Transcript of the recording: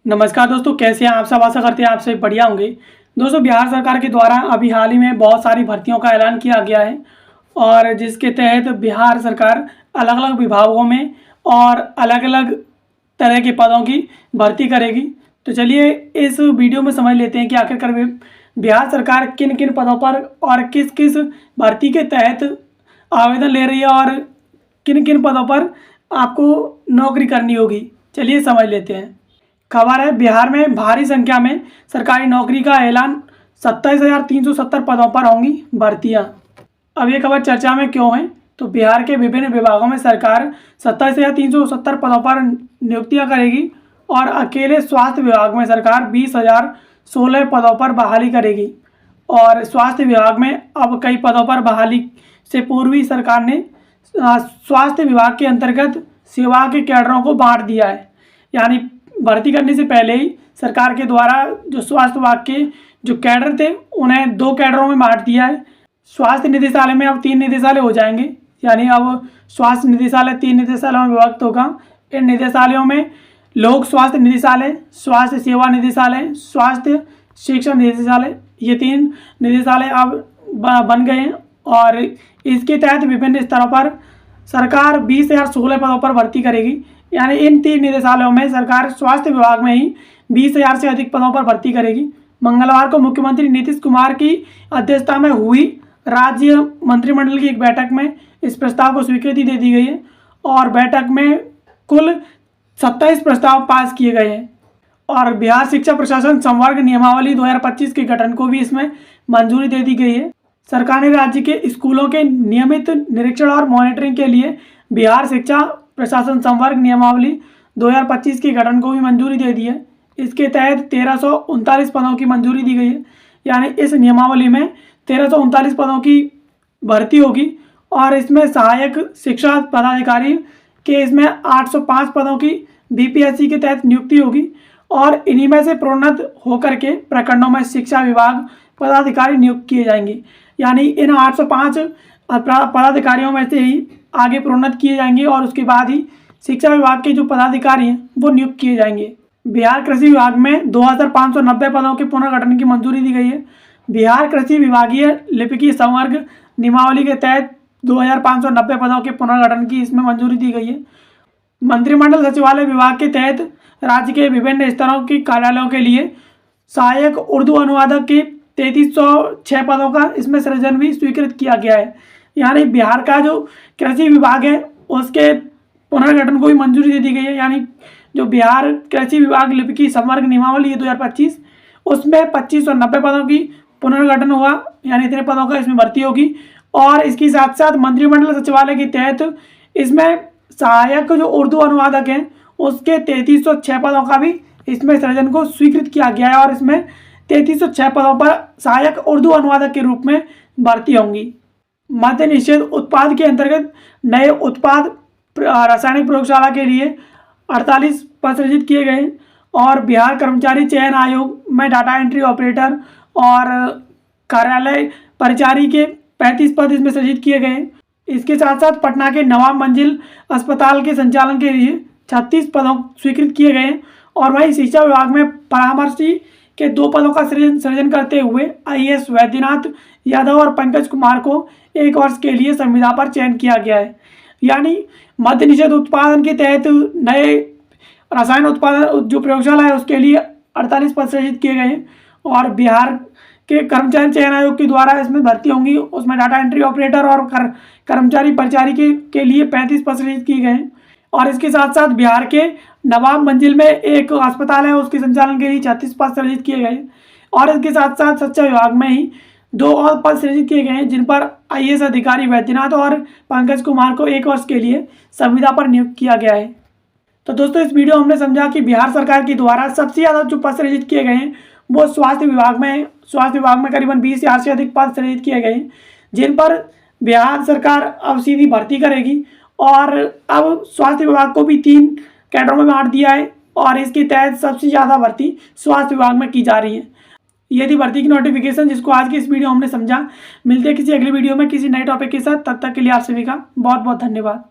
नमस्कार दोस्तों, कैसे हैं आप सब। आशा करते हैं आप सब बढ़िया होंगे। दोस्तों, बिहार सरकार के द्वारा अभी हाल ही में बहुत सारी भर्तियों का ऐलान किया गया है और जिसके तहत बिहार सरकार अलग अलग विभागों में और अलग अलग तरह के पदों की भर्ती करेगी। तो चलिए इस वीडियो में समझ लेते हैं कि आखिरकार बिहार सरकार किन किन पदों पर और किस किस भर्ती के तहत आवेदन ले रही है और किन किन पदों पर आपको नौकरी करनी होगी। चलिए समझ लेते हैं। खबर है, बिहार में भारी संख्या में सरकारी नौकरी का ऐलान, 27,370 पदों पर होंगी भर्तियां। अब ये खबर चर्चा में क्यों है, तो बिहार के विभिन्न विभागों में सरकार 27,370 पदों पर नियुक्तियां करेगी और अकेले स्वास्थ्य विभाग में सरकार 20,016 पदों पर बहाली करेगी। और स्वास्थ्य विभाग में अब कई पदों पर बहाली से पूर्व ही सरकार ने स्वास्थ्य विभाग के अंतर्गत सेवा के कैडरों को बांट दिया है। यानी भर्ती करने से पहले ही सरकार के द्वारा जो स्वास्थ्य विभाग के जो कैडर थे उन्हें 2 कैडरों में बांट दिया है। स्वास्थ्य निदेशालय में अब 3 निदेशालय हो जाएंगे। यानी अब स्वास्थ्य निदेशालय 3 निदेशालयों में विभक्त होगा। इन निदेशालयों में लोक स्वास्थ्य निदेशालय, स्वास्थ्य सेवा निदेशालय, स्वास्थ्य शिक्षा निदेशालय, ये 3 निदेशालय अब बन गए हैं और इसके तहत विभिन्न स्तरों पर सरकार 20,016 पदों पर भर्ती करेगी। यानी इन 3 निदेशालयों में सरकार स्वास्थ्य विभाग में ही 20,000 से अधिक पदों पर भर्ती करेगी। मंगलवार को मुख्यमंत्री नीतीश कुमार की अध्यक्षता में हुई राज्य मंत्रिमंडल की एक बैठक में इस प्रस्ताव को स्वीकृति दे दी गई है और बैठक में कुल 27 प्रस्ताव पास किए गए हैं। और बिहार शिक्षा प्रशासन संवर्ग नियमावली 2025 के गठन को भी इसमें मंजूरी दे दी गई है। सरकार ने राज्य के स्कूलों के नियमित निरीक्षण और मॉनिटरिंग के लिए बिहार शिक्षा प्रशासन संवर्ग नियमावली 2025 के गठन को भी मंजूरी दे दी है। इसके तहत 1339 पदों की मंजूरी दी गई है। यानी इस नियमावली में 1339 पदों की भर्ती होगी और इसमें सहायक शिक्षा पदाधिकारी के इसमें 805 पदों की बीपीएससी के तहत नियुक्ति होगी और इन्हीं में से प्रोन्नत होकर के प्रखंडों में शिक्षा विभाग पदाधिकारी नियुक्त किए जाएंगे। यानी इन 805 पदाधिकारियों में से ही आगे प्रोन्नत किए जाएंगे और उसके बाद ही शिक्षा विभाग के जो पदाधिकारी हैं वो नियुक्त किए जाएंगे। बिहार कृषि विभाग में 2,590 पदों के पुनर्गठन की मंजूरी दी गई है। बिहार कृषि विभागीय लिपिकीय संवर्ग नियमावली के तहत 2,590 पदों के पुनर्गठन की इसमें मंजूरी दी गई है। मंत्रिमंडल सचिवालय विभाग के तहत राज्य के विभिन्न स्तरों के कार्यालयों के लिए सहायक उर्दू अनुवादक के 3,306 पदों का इसमें सृजन भी स्वीकृत किया गया है। यानी बिहार का जो कृषि विभाग है उसके पुनर्गठन को भी मंजूरी दे दी गई है। यानी जो बिहार कृषि विभाग लिपिकीय संवर्ग नियमावली है 2025, उसमें 2,590 पदों की पुनर्गठन हुआ। यानी इतने पदों का इसमें भर्ती होगी। और इसके साथ साथ मंत्रिमंडल सचिवालय के तहत इसमें सहायक जो उर्दू अनुवादक हैं उसके 3,306 पदों का भी इसमें सृजन को स्वीकृत किया गया है और इसमें 3,306 पदों पर सहायक उर्दू अनुवादक के रूप में भर्ती होंगी। मद्य निषेध उत्पाद के अंतर्गत नए उत्पाद रासायनिक प्रयोगशाला के लिए 48 पद सृजित किए गए और बिहार कर्मचारी चयन आयोग में डाटा एंट्री ऑपरेटर और कार्यालय परिचारी के 35 पद इसमें सृजित किए गए। इसके साथ साथ पटना के नवाब मंजिल अस्पताल के संचालन के लिए 36 पदों स्वीकृत किए गए और वहीं शिक्षा विभाग में परामर्शी के 2 पदों का सृजन करते हुए आईएएस वैद्यनाथ यादव और पंकज कुमार को 1 वर्ष के लिए संविदा पर चयन किया गया है। यानी मद्य निषेध उत्पादन के तहत नए रसायन उत्पादन जो प्रयोगशाला है उसके लिए 48 पद सृजित किए गए और बिहार के कर्मचारी चयन आयोग के द्वारा इसमें भर्ती होंगी। उसमें डाटा एंट्री ऑपरेटर और कर्मचारी परिचारी के लिए 35 पद सृजित किए गए और इसके साथ साथ बिहार के नवाब मंजिल में एक अस्पताल है उसके संचालन के लिए 36 पद सृजित किए गए और इसके साथ साथ शिक्षा विभाग में ही 2 और पद सृजित किए गए हैं जिन पर आईएएस अधिकारी वैद्यनाथ और पंकज कुमार को 1 वर्ष के लिए संविदा पर नियुक्त किया गया है। तो दोस्तों, इस वीडियो हमने समझा कि बिहार सरकार के द्वारा सबसे ज़्यादा जो पद सृजित किए गए हैं वो स्वास्थ्य विभाग में करीबन 20,000 से अधिक पद सृजित किए गए हैं जिन पर बिहार सरकार अब सीधी भर्ती करेगी। और अब स्वास्थ्य विभाग को भी 3 कैडरों में बांट दिया है और इसके तहत सबसे ज़्यादा भर्ती स्वास्थ्य विभाग में की जा रही है। ये थी भर्ती की नोटिफिकेशन जिसको आज की इस वीडियो हमने समझा। मिलते हैं किसी अगली वीडियो में किसी नए टॉपिक के साथ। तब तक के लिए आप सभी का बहुत बहुत धन्यवाद।